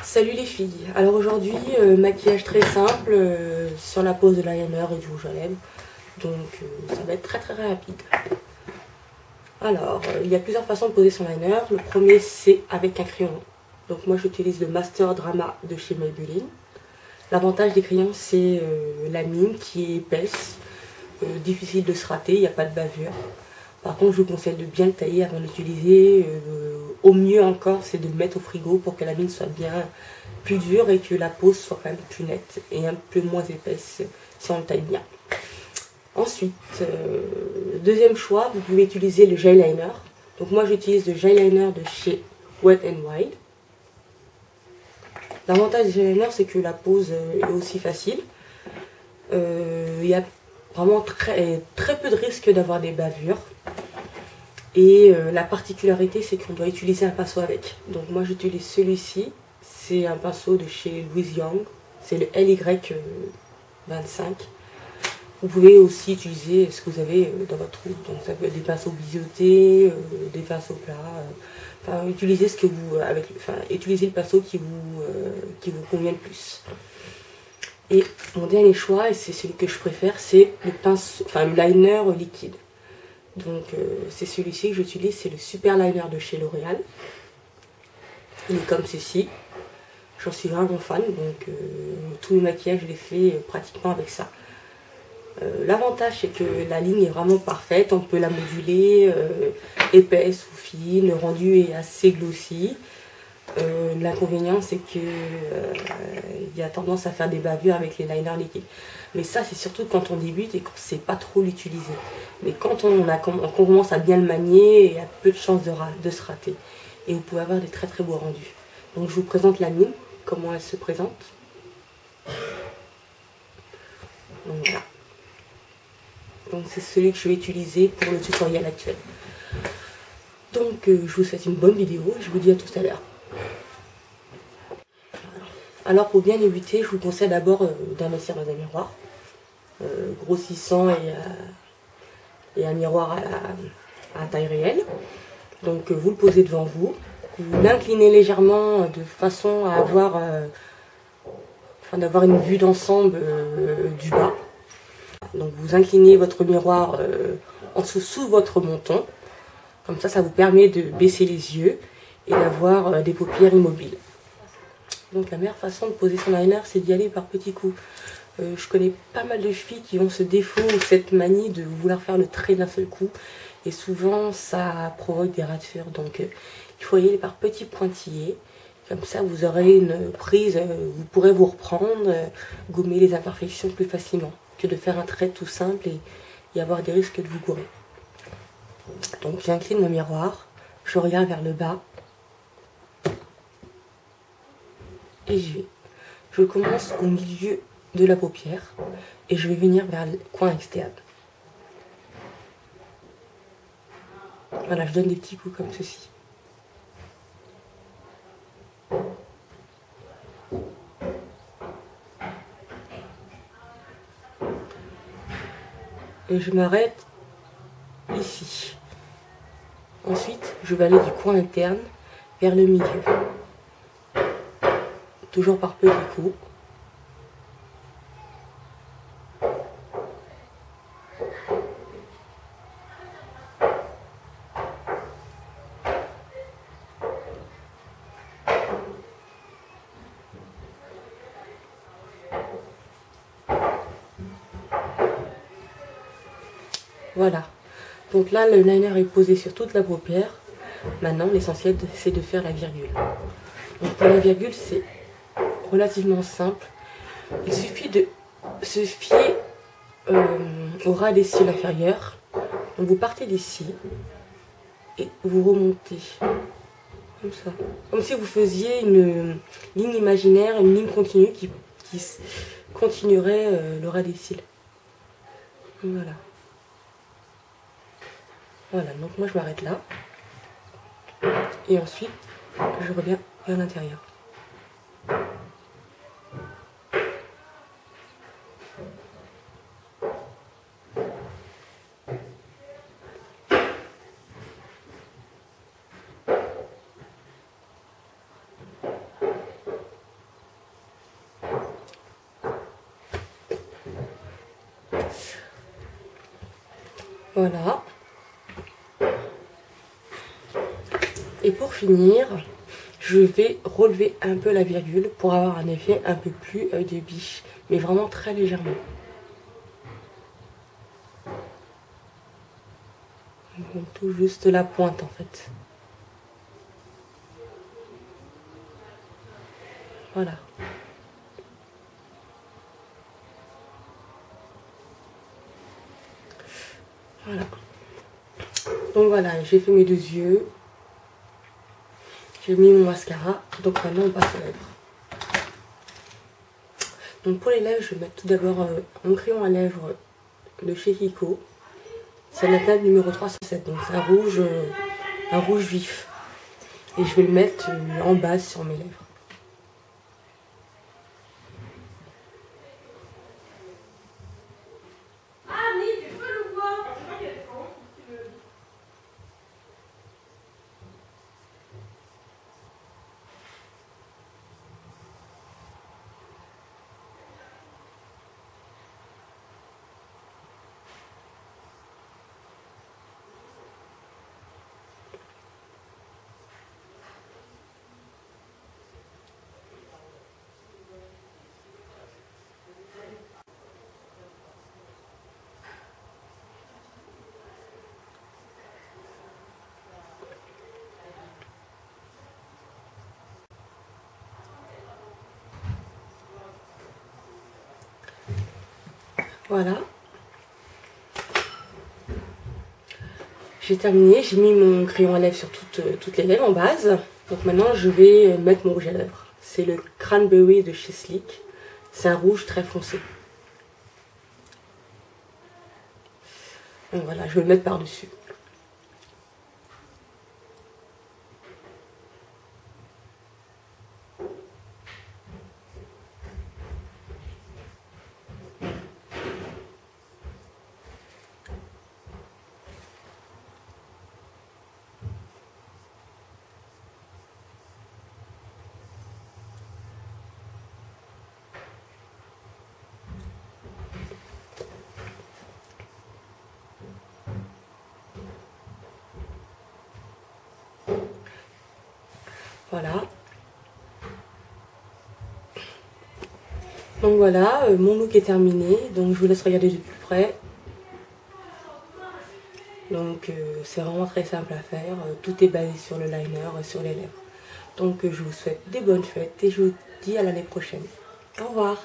Salut les filles, alors aujourd'hui maquillage très simple sur la pose de l'eyeliner et du rouge à lèvres, donc ça va être très rapide. Alors il y a plusieurs façons de poser son liner. Le premier c'est avec un crayon, donc moi j'utilise le Master Drama de chez Maybelline. L'avantage des crayons c'est la mine qui est épaisse, difficile de se rater, il n'y a pas de bavure. Par contre, je vous conseille de bien le tailler avant de l'utiliser. Au mieux encore, c'est de le mettre au frigo pour que la mine soit bien plus dure et que la pose soit quand même plus nette et un peu moins épaisse si on le taille bien. Ensuite, deuxième choix, vous pouvez utiliser le gel liner. Donc moi, j'utilise le gel liner de chez Wet n Wild. L'avantage du gel liner, c'est que la pose est aussi facile. Il y a vraiment très peu de risques d'avoir des bavures. Et la particularité, c'est qu'on doit utiliser un pinceau avec. Donc moi j'utilise celui-ci. C'est un pinceau de chez Louise Young. C'est le LY25. Vous pouvez aussi utiliser ce que vous avez dans votre troupe. Donc ça peut être des pinceaux biseautés, des pinceaux plats. Enfin, utilisez ce que vous utilisez le pinceau qui vous convient le plus. Et mon dernier choix, et c'est celui que je préfère, c'est le liner liquide. Donc c'est celui-ci que j'utilise, c'est le Super Liner de chez L'Oréal. Il est comme ceci. J'en suis vraiment fan, donc tous mes maquillages je les fais pratiquement avec ça. L'avantage c'est que la ligne est vraiment parfaite, on peut la moduler, épaisse ou fine, le rendu est assez glossy. L'inconvénient c'est que il y a tendance à faire des bavures avec les liners liquides. Mais ça c'est surtout quand on débute et qu'on ne sait pas trop l'utiliser. Mais quand on commence à bien le manier, il y a peu de chances de se rater. Et vous pouvez avoir des très beaux rendus. Donc je vous présente la mine, comment elle se présente. Donc voilà. Donc c'est celui que je vais utiliser pour le tutoriel actuel. Donc je vous souhaite une bonne vidéo et je vous dis à tout à l'heure. Alors pour bien débuter, je vous conseille d'abord d'investir dans un miroir grossissant et un miroir à taille réelle. Donc vous le posez devant vous, vous l'inclinez légèrement de façon à d'avoir une vue d'ensemble du bas. Donc vous inclinez votre miroir en dessous sous votre menton, comme ça vous permet de baisser les yeux et d'avoir des paupières immobiles. Donc la meilleure façon de poser son liner, c'est d'y aller par petits coups. Je connais pas mal de filles qui ont ce défaut ou cette manie de vouloir faire le trait d'un seul coup. Et souvent ça provoque des ratures. Donc il faut y aller par petits pointillés. Comme ça vous aurez une prise, vous pourrez vous reprendre, gommer les imperfections plus facilement. Que de faire un trait tout simple et avoir des risques de vous gourer. Donc j'incline mon miroir, je regarde vers le bas. Et je commence au milieu de la paupière et je vais venir vers le coin externe. Voilà, je donne des petits coups comme ceci. Et je m'arrête ici. Ensuite, je vais aller du coin interne vers le milieu. Toujours par petits coups. Voilà. Donc là, le liner est posé sur toute la paupière. Maintenant, l'essentiel, c'est de faire la virgule. Donc pour la virgule, c'est relativement simple. Il suffit de se fier au ras des cils inférieurs. Donc vous partez d'ici et vous remontez comme ça. Comme si vous faisiez une ligne imaginaire, une ligne continue qui continuerait le ras des cils. Voilà. Voilà, donc moi je m'arrête là. Et ensuite, je reviens vers l'intérieur. Voilà. Et pour finir, je vais relever un peu la virgule pour avoir un effet un peu plus œil de biche, mais vraiment très légèrement. Donc, tout juste la pointe en fait. Voilà. Voilà. Donc voilà, j'ai fait mes 2 yeux. J'ai mis mon mascara. Donc maintenant on passe aux lèvres. Donc pour les lèvres, je vais mettre tout d'abord un crayon à lèvres de chez Kiko. C'est la table numéro 367. Donc c'est un rouge vif. Et je vais le mettre en base sur mes lèvres. Voilà. J'ai terminé, j'ai mis mon crayon à lèvres sur toutes les lèvres en base. Donc maintenant je vais mettre mon rouge à lèvres. C'est le Cranberry de chez Sleek. C'est un rouge très foncé. Donc voilà, je vais le mettre par-dessus. Voilà. Donc voilà, mon look est terminé. Donc je vous laisse regarder de plus près. Donc c'est vraiment très simple à faire. Tout est basé sur le liner, sur les lèvres. Donc je vous souhaite des bonnes fêtes et je vous dis à l'année prochaine. Au revoir.